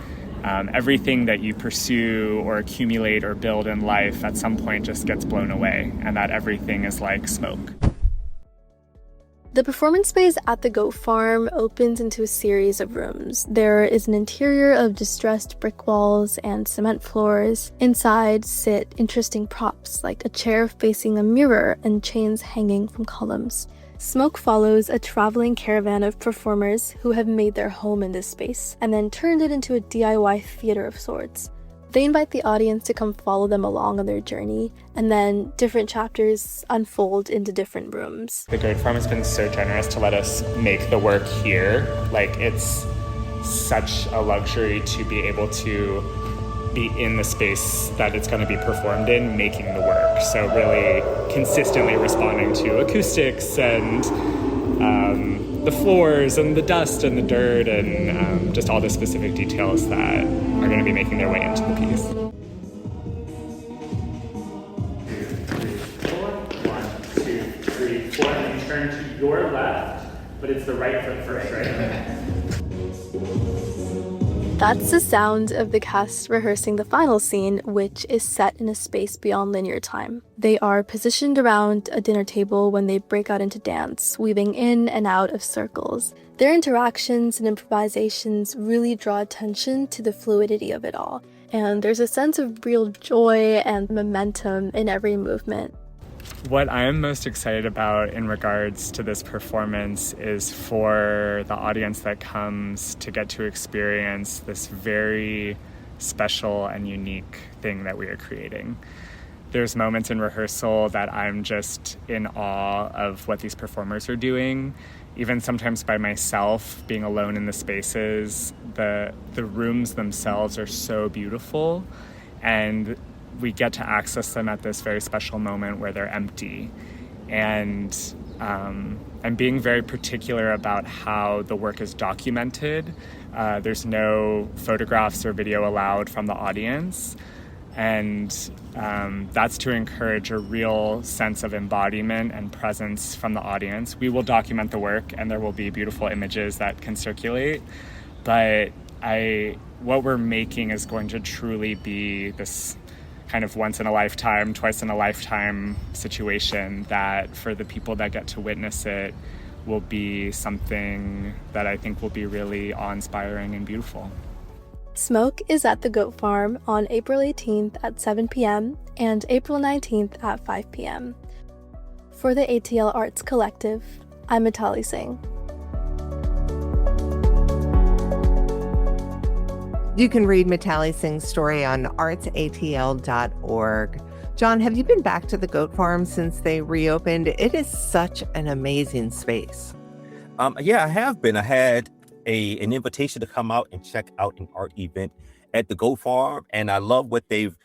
everything that you pursue or accumulate or build in life at some point just gets blown away, and that everything is like smoke. The performance space at the Goat Farm opens into a series of rooms. There is an interior of distressed brick walls and cement floors. Inside sit interesting props like a chair facing a mirror and chains hanging from columns. Smoke follows a traveling caravan of performers who have made their home in this space and then turned it into a DIY theater of sorts. They invite the audience to come follow them along on their journey, and then different chapters unfold into different rooms. The Goat Farm has been so generous to let us make the work here. Like, it's such a luxury to be able to be in the space that it's going to be performed in, making the work. So really consistently responding to acoustics and the floors and the dust and the dirt and just all the specific details that are going to be making their way into the piece. 2, 3, 4. 1, 2, 3, 4. And you turn to your left, but it's the right foot first, right? That's the sound of the cast rehearsing the final scene, which is set in a space beyond linear time. They are positioned around a dinner table when they break out into dance, weaving in and out of circles. Their interactions and improvisations really draw attention to the fluidity of it all, and there's a sense of real joy and momentum in every movement. What I'm most excited about in regards to this performance is for the audience that comes to get to experience this very special and unique thing that we are creating. There's moments in rehearsal that I'm just in awe of what these performers are doing. Even sometimes by myself, being alone in the spaces, the rooms themselves are so beautiful, and we get to access them at this very special moment where they're empty. And I'm being very particular about how the work is documented. There's no photographs or video allowed from the audience. And that's to encourage a real sense of embodiment and presence from the audience. We will document the work, and there will be beautiful images that can circulate. But what we're making is going to truly be this kind of once in a lifetime, twice in a lifetime situation that for the people that get to witness it will be something that I think will be really awe-inspiring and beautiful. Smoke is at the Goat Farm on April 18th at 7 p.m. and April 19th at 5 p.m. For the ATL Arts Collective, I'm Mitali Singh. You can read Mitali Singh's story on artsatl.org. Jon, have you been back to the Goat Farm since they reopened? It is such an amazing space. Yeah, I have been. I had an invitation to come out and check out an art event at the Goat Farm, and I love what they've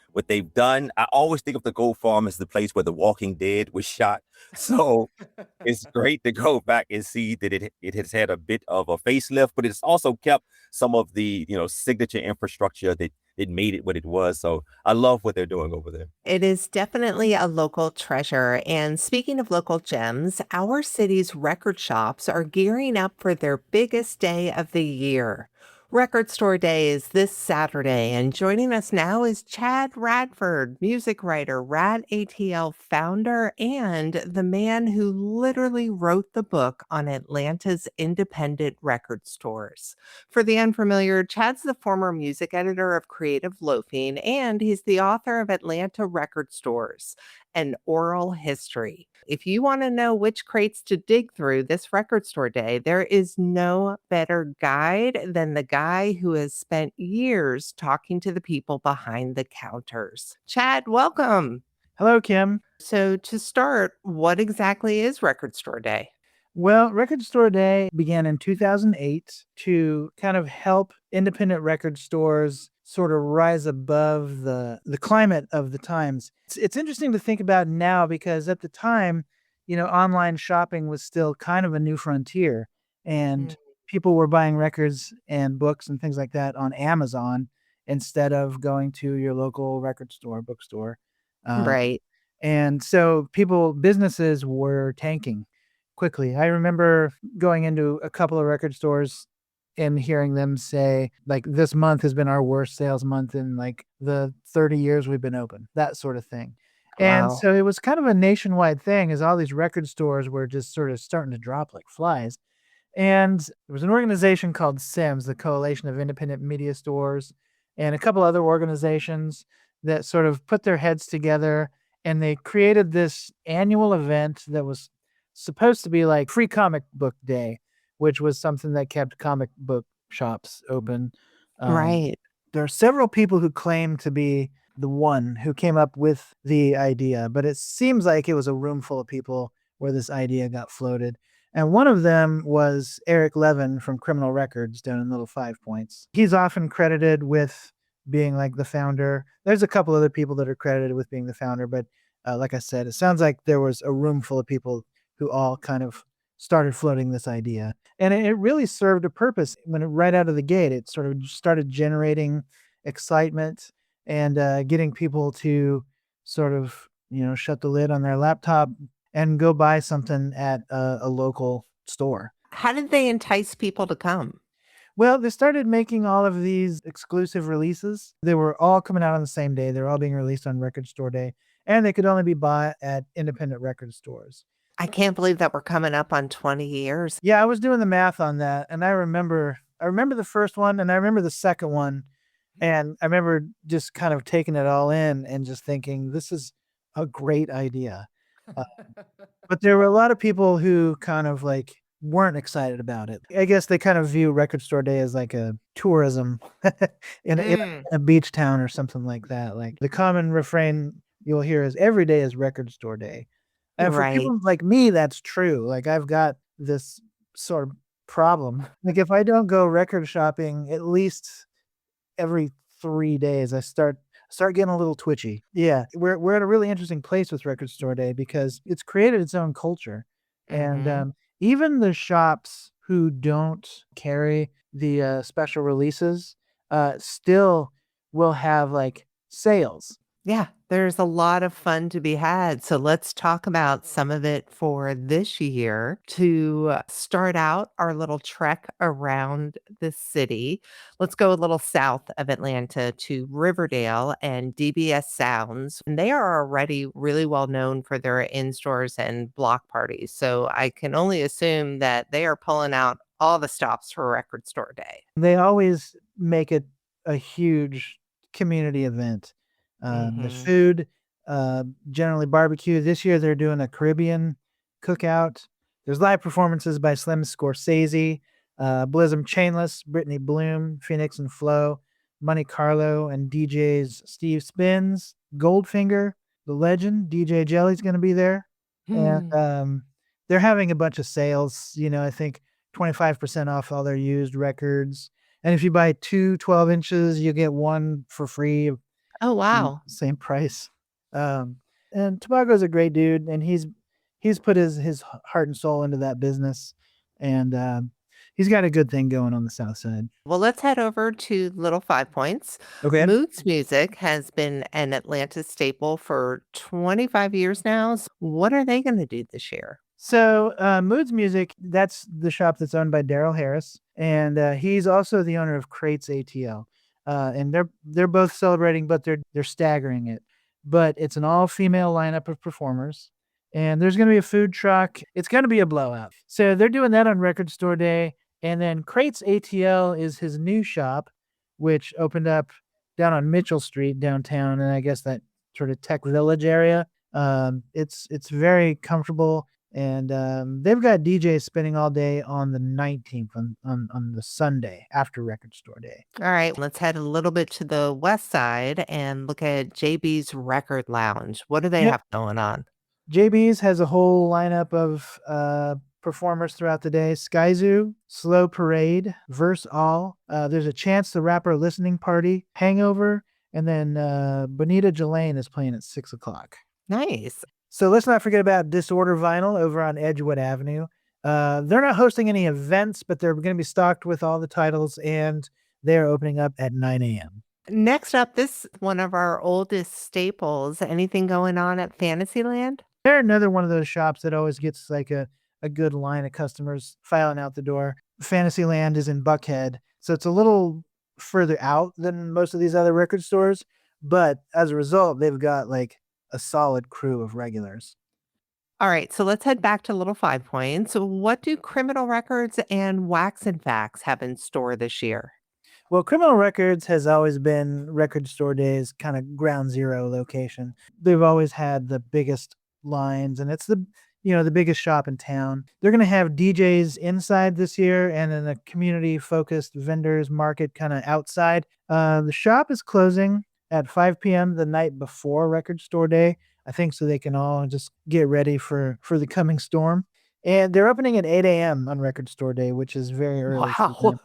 done. I always think of the Goat Farm as the place where The Walking Dead was shot. So it's great to go back and see that it has had a bit of a facelift, but it's also kept some of the signature infrastructure that made it what it was. So I love what they're doing over there. It is definitely a local treasure. And speaking of local gems, our city's record shops are gearing up for their biggest day of the year. Record Store Day is this Saturday, and joining us now is Chad Radford, music writer, ATL founder, and the man who literally wrote the book on Atlanta's independent record stores. For the unfamiliar, Chad's the former music editor of Creative Loafing, and he's the author of Atlanta Record Stores, an oral history. If you want to know which crates to dig through this record store day, there is no better guide than the guy who has spent years talking to the people behind the counters. Chad, welcome. Hello, Kim. So to start, what exactly is Record Store Day? Well, Record Store Day began in 2008 to kind of help independent record stores sort of rise above the climate of the times. It's interesting to think about now because at the time, online shopping was still kind of a new frontier, and people were buying records and books and things like that on Amazon instead of going to your local record store, bookstore. Right. And so businesses were tanking quickly. I remember going into a couple of record stores and hearing them say, like, this month has been our worst sales month in like the 30 years we've been open, that sort of thing. Wow. And so it was kind of a nationwide thing as all these record stores were just sort of starting to drop like flies. And there was an organization called SIMS, the Coalition of Independent Media Stores, and a couple other organizations that sort of put their heads together, and they created this annual event that was supposed to be like Free Comic Book Day, which was something that kept comic book shops open. Right. There are several people who claim to be the one who came up with the idea, but it seems like it was a room full of people where this idea got floated. And one of them was Eric Levin from Criminal Records down in Little Five Points. He's often credited with being like the founder. There's a couple other people that are credited with being the founder, but like I said, it sounds like there was a room full of people who all kind of started floating this idea. And it really served a purpose. Right out of the gate, it sort of started generating excitement and getting people to sort of, shut the lid on their laptop and go buy something at a local store. How did they entice people to come? Well, they started making all of these exclusive releases. They were all coming out on the same day. They were all being released on Record Store Day, and they could only be bought at independent record stores. I can't believe that we're coming up on 20 years. Yeah, I was doing the math on that, and I remember the first one, and I remember the second one, and I remember just kind of taking it all in and just thinking, this is a great idea. But there were a lot of people who kind of like weren't excited about it. I guess they kind of view Record Store Day as like a tourism in a beach town or something like that. Like the common refrain you'll hear is every day is Record Store Day. And for people like me, that's true. Like I've got this sort of problem. Like if I don't go record shopping at least every 3 days, I start getting a little twitchy. Yeah, we're at a really interesting place with Record Store Day because it's created its own culture. And even the shops who don't carry the special releases still will have like sales. Yeah, there's a lot of fun to be had. So let's talk about some of it for this year. To start out our little trek around the city, let's go a little south of Atlanta to Riverdale and DBS Sounds. And they are already really well known for their in stores and block parties. So I can only assume that they are pulling out all the stops for Record Store Day. They always make it a huge community event. The Hmm. food, generally barbecue. This year they're doing a Caribbean cookout. There's live performances by Slim Scorsese, Blizzum Chainless, Brittany Bloom, Phoenix and Flo, Monte Carlo, and DJs Steve Spins, Goldfinger, the legend, DJ Jelly's going to be there. And they're having a bunch of sales. I think 25% off all their used records. And if you buy two 12 inches, you get one for free. Oh, wow. Same price. And Tobago's a great dude, and he's put his heart and soul into that business, and he's got a good thing going on the south side. Well, let's head over to Little Five Points. Okay. Moods Music has been an Atlanta staple for 25 years now. So what are they going to do this year? So Moods Music, that's the shop that's owned by Daryl Harris, and he's also the owner of Crates ATL. And they're both celebrating, but they're staggering it. But it's an all-female lineup of performers, and there's going to be a food truck. It's going to be a blowout. So they're doing that on Record Store Day, and then Crates ATL is his new shop, which opened up down on Mitchell Street downtown, and I guess that sort of tech village area. It's very comfortable. And they've got DJs spinning all day on the 19th on the Sunday after Record Store Day. All right, let's head a little bit to the west side and look at JB's Record Lounge. What do they have going on? JB's has a whole lineup of performers throughout the day. Sky Zoo, Slow Parade, Verse All. There's a Chance the Rapper listening party, Hangover, and then Bonita Jelaine is playing at 6 o'clock. Nice. So let's not forget about Disorder Vinyl over on Edgewood Avenue. They're not hosting any events, but they're going to be stocked with all the titles, and they're opening up at 9 a.m. Next up, this is one of our oldest staples. Anything going on at Fantasyland? They're another one of those shops that always gets like a good line of customers filing out the door. Fantasyland is in Buckhead, so it's a little further out than most of these other record stores, but as a result, they've got like a solid crew of regulars. All right, so let's head back to Little Five Points. So what do Criminal Records and Wax and Facts have in store this year? Well, Criminal Records has always been Record Store Day's kind of ground zero location. They've always had the biggest lines, and it's the biggest shop in town. They're going to have DJs inside this year, and then a community-focused vendors market kind of outside. The shop is closing at 5 p.m. the night before Record Store Day, I think, so they can all just get ready for the coming storm. And they're opening at 8 a.m. on Record Store Day, which is very early. Wow.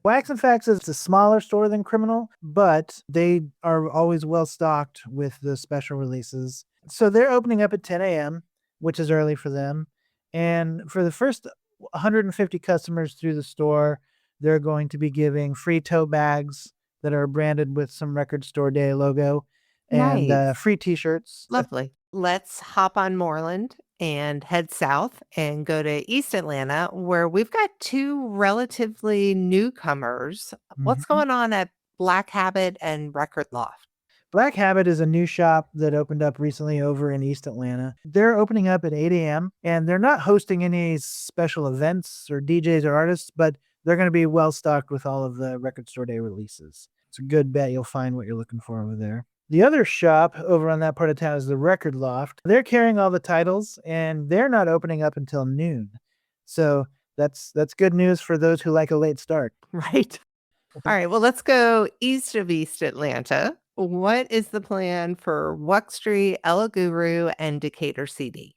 Wax and Facts is a smaller store than Criminal, but they are always well stocked with the special releases. So they're opening up at 10 a.m., which is early for them. And for the first 150 customers through the store, they're going to be giving free tote bags that are branded with some Record Store Day logo and Nice. free t-shirts. Lovely. Let's hop on Moreland and head south and go to East Atlanta, where we've got two relatively newcomers. What's going on at Black Habit and Record Loft? Black Habit is a new shop that opened up recently over in East Atlanta. They're opening up at 8 a.m. and they're not hosting any special events or DJs or artists, but they're going to be well stocked with all of the Record Store Day releases. It's a good bet you'll find what you're looking for over there. The other shop over on that part of town is the Record Loft. They're carrying all the titles, and they're not opening up until noon. So that's good news for those who like a late start. Right. All right. Well, let's go east of East Atlanta. What is the plan for Wuxtree, Ella Guru, and Decatur CD?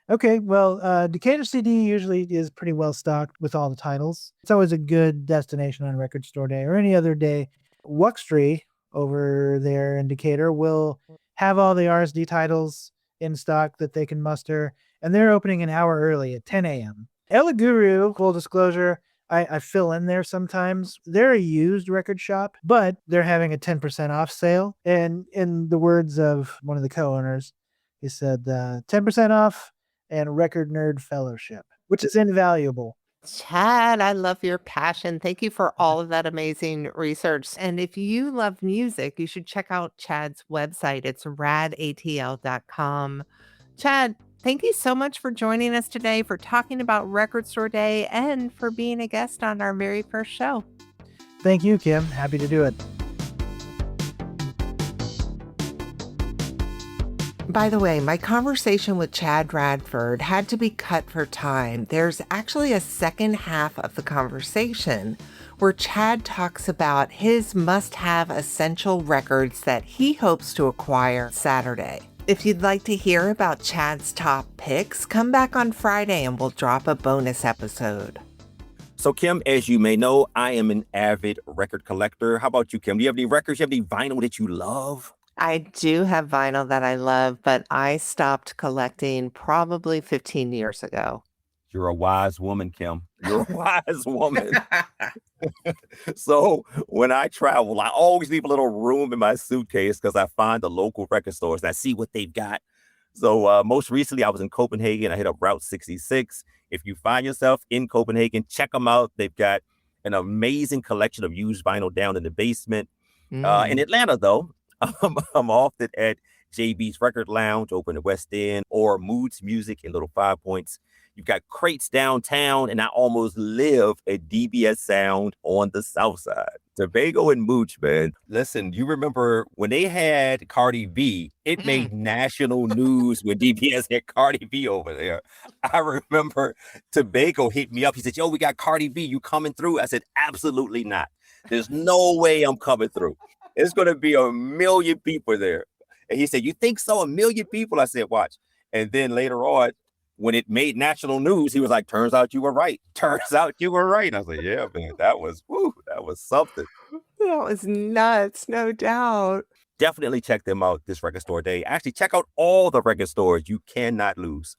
Okay, well, Decatur CD usually is pretty well stocked with all the titles. It's always a good destination on Record Store Day or any other day. Wuxtree over there in Decatur will have all the RSD titles in stock that they can muster, and they're opening an hour early at 10 a.m. Ella Guru, full disclosure, I fill in there sometimes. They're a used record shop, but they're having a 10% off sale. And in the words of one of the co-owners, he said 10% off and Record Nerd Fellowship, which is invaluable. Chad, I love your passion. Thank you for all of that amazing research. And if you love music, you should check out Chad's website. It's radatl.com. Chad, thank you so much for joining us today, for talking about Record Store Day, and for being a guest on our very first show. Thank you, Kim. Happy to do it. By the way, my conversation with Chad Radford had to be cut for time. There's actually a second half of the conversation where Chad talks about his must-have essential records that he hopes to acquire Saturday. If you'd like to hear about Chad's top picks, come back on Friday and we'll drop a bonus episode. So, Kim, as you may know, I am an avid record collector. How about you, Kim? Do you have any records? Do you have any vinyl that you love? I do have vinyl that I love, but I stopped collecting probably 15 years ago. You're a wise woman, Kim. You're a wise woman. So when I travel, I always leave a little room in my suitcase because I find the local record stores and I see what they've got. So most recently, I was in Copenhagen. I hit up Route 66. If you find yourself in Copenhagen, check them out. They've got an amazing collection of used vinyl down in the basement. In Atlanta, though, I'm often at JB's Record Lounge, open in West End, or Moods Music in Little 5 Points. You've got Crates downtown, and I almost live at DBS Sound on the South Side. Tobago and Mooch, man. Listen, you remember when they had Cardi B, it made national news when DBS had Cardi B over there. I remember Tobago hit me up. He said, yo, we got Cardi B. You coming through? I said, absolutely not. There's no way I'm coming through. It's going to be 1 million people there. And he said, you think so? 1 million people? I said, watch. And then later on, when it made national news, he was like, turns out you were right. Turns out you were right. I was like, yeah, man, that was something. That was nuts, no doubt. Definitely check them out this Record Store Day. Actually, check out all the record stores. You cannot lose.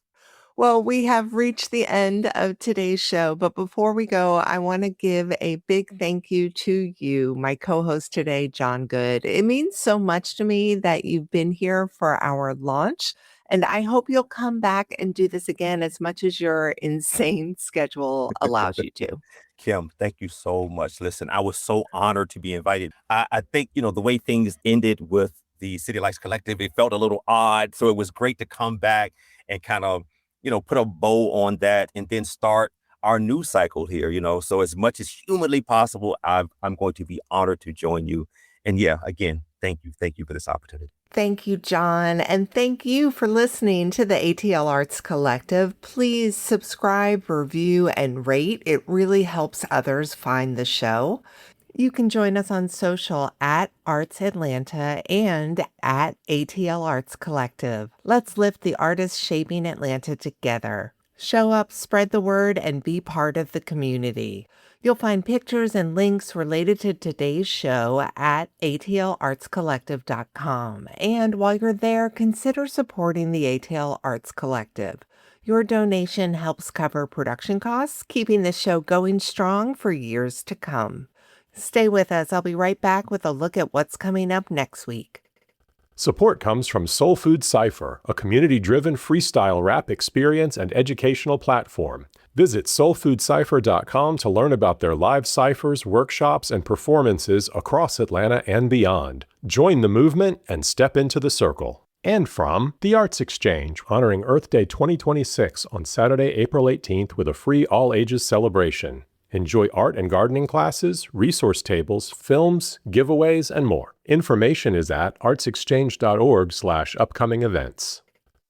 Well, we have reached the end of today's show, but before we go, I want to give a big thank you to you, my co-host today, Jon Goode. It means so much to me that you've been here for our launch, and I hope you'll come back and do this again as much as your insane schedule allows you to. Kim, thank you so much. Listen, I was so honored to be invited. I think, the way things ended with the City Lights Collective, it felt a little odd. So it was great to come back and kind of, put a bow on that and then start our new cycle here, So as much as humanly possible, I'm going to be honored to join you. And yeah, again, thank you. Thank you for this opportunity. Thank you, Jon. And thank you for listening to the ATL Arts Collective. Please subscribe, review, and rate. It really helps others find the show. You can join us on social at ArtsAtlanta and at ATL Arts Collective. Let's lift the artists shaping Atlanta together. Show up, spread the word, and be part of the community. You'll find pictures and links related to today's show at atlartscollective.com. And while you're there, consider supporting the ATL Arts Collective. Your donation helps cover production costs, keeping the show going strong for years to come. Stay with us. I'll be right back with a look at what's coming up next week. Support comes from Soul Food Cypher, a community-driven freestyle rap experience and educational platform. Visit soulfoodcypher.com to learn about their live ciphers, workshops, and performances across Atlanta and beyond. Join the movement and step into the circle. And from The Arts Exchange, honoring Earth Day 2026 on Saturday, April 18th with a free all-ages celebration. Enjoy art and gardening classes, resource tables, films, giveaways, and more. Information is at artsexchange.org/upcoming events.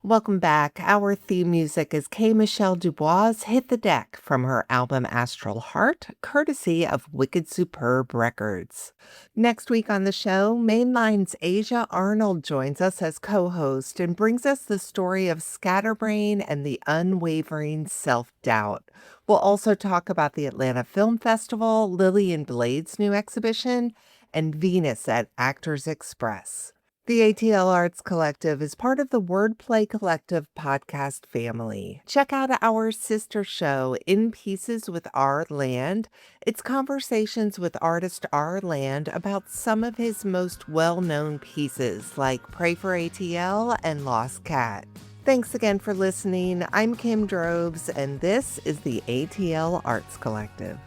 Welcome back. Our theme music is K. Michelle Dubois' Hit the Deck from her album Astral Heart, courtesy of Wicked Superb Records. Next week on the show, Mainline's Asia Arnold joins us as co-host and brings us the story of Scatterbrain and the unwavering self-doubt. We'll also talk about the Atlanta Film Festival, Lillian Blade's new exhibition, and Venus at Actors Express. The ATL Arts Collective is part of the Wordplay Collective podcast family. Check out our sister show, In Pieces with R. Land. It's conversations with artist R. Land about some of his most well-known pieces, like Pray for ATL and Lost Cat. Thanks again for listening. I'm Kim Drobes, and this is the ATL Arts Collective.